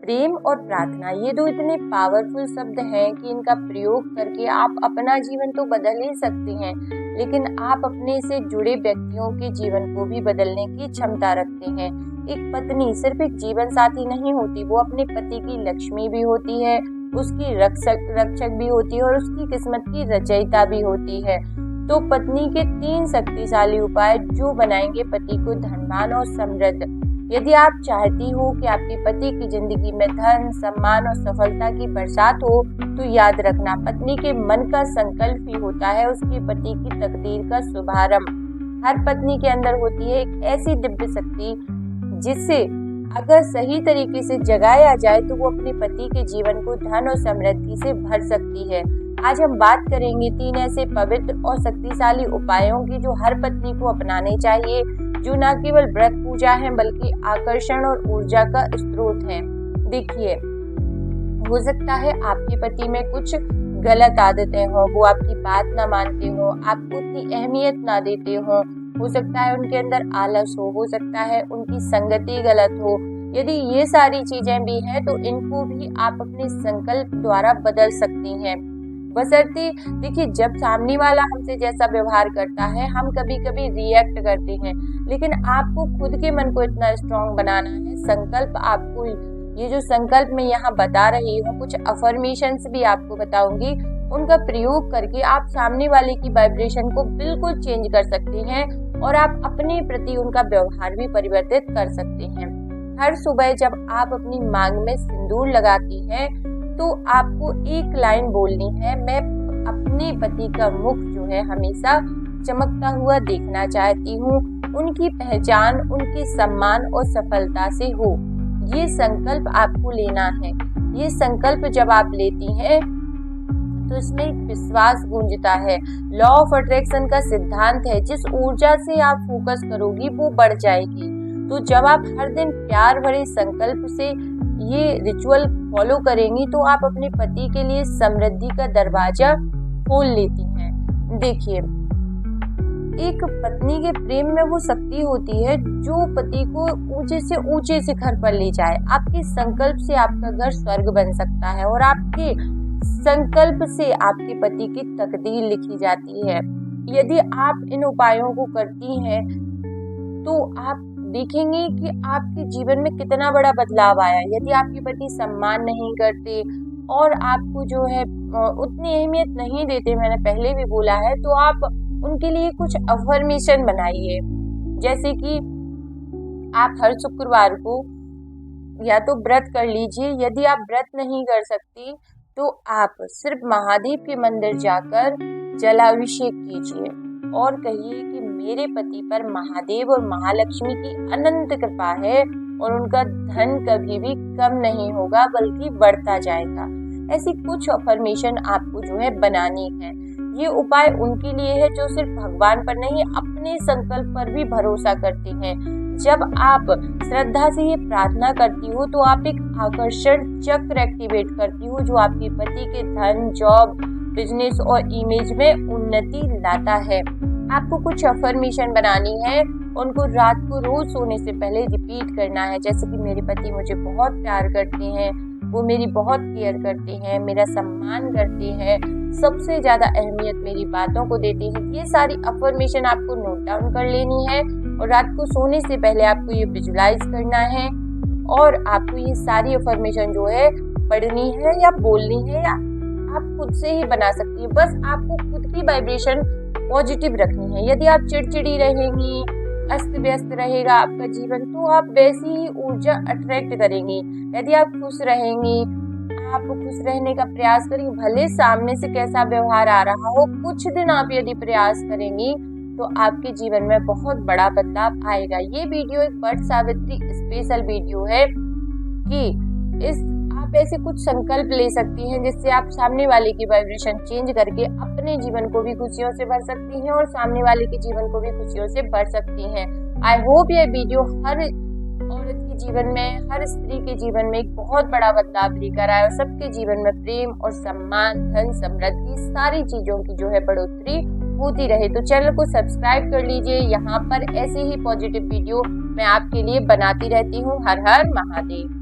प्रेम और प्रार्थना ये दो इतने पावरफुल शब्द हैं कि इनका प्रयोग करके आप अपना जीवन तो बदल ही सकते हैं, लेकिन आप अपने से जुड़े व्यक्तियों के जीवन को भी बदलने की क्षमता रखते हैं। एक पत्नी सिर्फ एक जीवन साथी नहीं होती, वो अपने पति की लक्ष्मी भी होती है, उसकी रक्षक भी होती है और उसकी किस्मत की रचयिता भी होती है। तो पत्नी के 3 शक्तिशाली उपाय जो बनाएंगे पति को धनवान और समृद्ध। यदि आप चाहती हो कि आपके पति की जिंदगी में धन, सम्मान और सफलता की बरसात हो, तो याद रखना, पत्नी के मन का संकल्प ही होता है उसके पति की तकदीर का शुभारंभ। हर पत्नी के अंदर होती है एक ऐसी दिव्य शक्ति जिससे अगर सही तरीके से जगाया जाए तो वो अपने पति के जीवन को धन और समृद्धि से भर सकती है। आज हम बात करेंगे 3 ऐसे पवित्र और शक्तिशाली उपायों की जो हर पत्नी को अपनाने चाहिए, जो न केवल व्रत पूजा है बल्कि आकर्षण और ऊर्जा का स्रोत है। देखिए, हो सकता है आपके पति में कुछ गलत आदतें हो, वो आपकी बात ना मानते हो, आपको उतनी अहमियत ना देते हो सकता है उनके अंदर आलस हो सकता है उनकी संगति गलत हो। यदि ये सारी चीजें भी हैं तो इनको भी आप अपने संकल्प द्वारा बदल सकती हैं। बशर्ते देखिए, जब सामने वाला हमसे जैसा व्यवहार करता है हम कभी कभी रिएक्ट करते हैं, लेकिन आपको खुद के मन को इतना स्ट्रांग बनाना है। संकल्प आपको, ये जो संकल्प मैं यहाँ बता रही हूँ, कुछ अफर्मेशंस भी आपको बताऊंगी, उनका प्रयोग करके आप सामने वाले की वाइब्रेशन को बिल्कुल चेंज कर सकते हैं और आप अपने प्रति उनका व्यवहार भी परिवर्तित कर सकते हैं। हर सुबह जब आप अपनी मांग में सिंदूर लगाती हैं तो आपको एक लाइन बोलनी है, मैं अपने पति का मुख जो है हमेशा चमकता हुआ देखना चाहती हूँ, उनकी पहचान उनके सम्मान और सफलता से हो। ये संकल्प आपको लेना है। ये संकल्प जब आप लेती हैं तो इसमें एक विश्वास गूंजता है। लॉ ऑफ अट्रैक्शन का सिद्धांत है, जिस ऊर्जा से आप फोकस करोगी वो बढ़ जाएगी। तो जब आप हर दिन प्यार भरे संकल्प से ये रिचुअल फॉलो करेंगी तो आप अपने पति के लिए समृद्धि का दरवाजा खोल लेती हैं। देखिए, एक पत्नी के प्रेम में वो शक्ति होती है जो पति को ऊंचे से ऊंचे शिखर पर ले जाए। आपके संकल्प से आपका घर स्वर्ग बन सकता है और आपके संकल्प से आपके पति की तकदीर लिखी जाती है। यदि आप इन उपायों को करती हैं तो आप देखेंगे कि आपके जीवन में कितना बड़ा बदलाव आया। यदि आपके पति सम्मान नहीं करते और आपको जो है उतनी अहमियत नहीं देते, मैंने पहले भी बोला है, तो आप उनके लिए कुछ अफर्मेशन बनाइए। जैसे कि आप हर शुक्रवार को या तो व्रत कर लीजिए, यदि आप व्रत नहीं कर सकती तो आप सिर्फ महादेव के मंदिर जाकर जलाभिषेक कीजिए और कहिए कि मेरे पति पर महादेव और महालक्ष्मी की अनंत कृपा है और उनका धन कभी भी कम नहीं होगा बल्कि बढ़ता जाएगा। ऐसी कुछ अफर्मेशन आपको जो है बनानी है। ये उपाय उनके लिए है जो सिर्फ भगवान पर नहीं, अपने संकल्प पर भी भरोसा करते हैं। जब आप श्रद्धा से ये प्रार्थना करती हो तो आप एक आकर्षण चक्र एक्टिवेट करती हो जो आपके पति के धन, जॉब, बिजनेस और इमेज में उन्नति लाता है। आपको कुछ अफर्मेशन बनानी है, उनको रात को रोज सोने से पहले रिपीट करना है। जैसे कि मेरे पति मुझे बहुत प्यार करते हैं, वो मेरी बहुत केयर करते हैं, मेरा सम्मान करते हैं, सबसे ज्यादा अहमियत मेरी बातों को देते हैं। ये सारी अफर्मेशन आपको नोट डाउन कर लेनी है और रात को सोने से पहले आपको ये विजुलाइज करना है और आपको ये सारी अफर्मेशन जो है पढ़नी है या बोलनी है या आप खुद से ही बना सकती है। बस आपको खुद की वाइब्रेशन पॉजिटिव रखनी है। यदि आप चिड़चिड़ी रहेंगी, अस्त व्यस्त रहेगा आपका जीवन, तो आप वैसी ही ऊर्जा अट्रैक्ट करेंगी। यदि आप खुश रहेंगी, आप खुश रहने का प्रयास करेंगे, भले सामने से कैसा व्यवहार आ रहा हो, कुछ दिन आप यदि प्रयास करेंगी तो आपके जीवन में बहुत बड़ा बदलाव आएगा। ये वीडियो एक वट सावित्री स्पेशल वीडियो है कि आप ऐसे कुछ संकल्प ले सकती हैं जिससे आप सामने वाले की वाइब्रेशन चेंज करके अपने जीवन को भी खुशियों से भर सकती हैं और सामने वाले के जीवन को भी खुशियों से भर सकती हैं। आई होप ये वीडियो हर औरत के जीवन में, हर स्त्री के जीवन में एक बहुत बड़ा बदलाव लेकर आए और सबके जीवन में प्रेम और सम्मान, धन, समृद्धि, सारी चीजों की जो है बढ़ोतरी होती रहे। तो चैनल को सब्सक्राइब कर लीजिए। यहाँ पर ऐसे ही पॉजिटिव वीडियो मैं आपके लिए बनाती रहती हूँ। हर हर महादेव।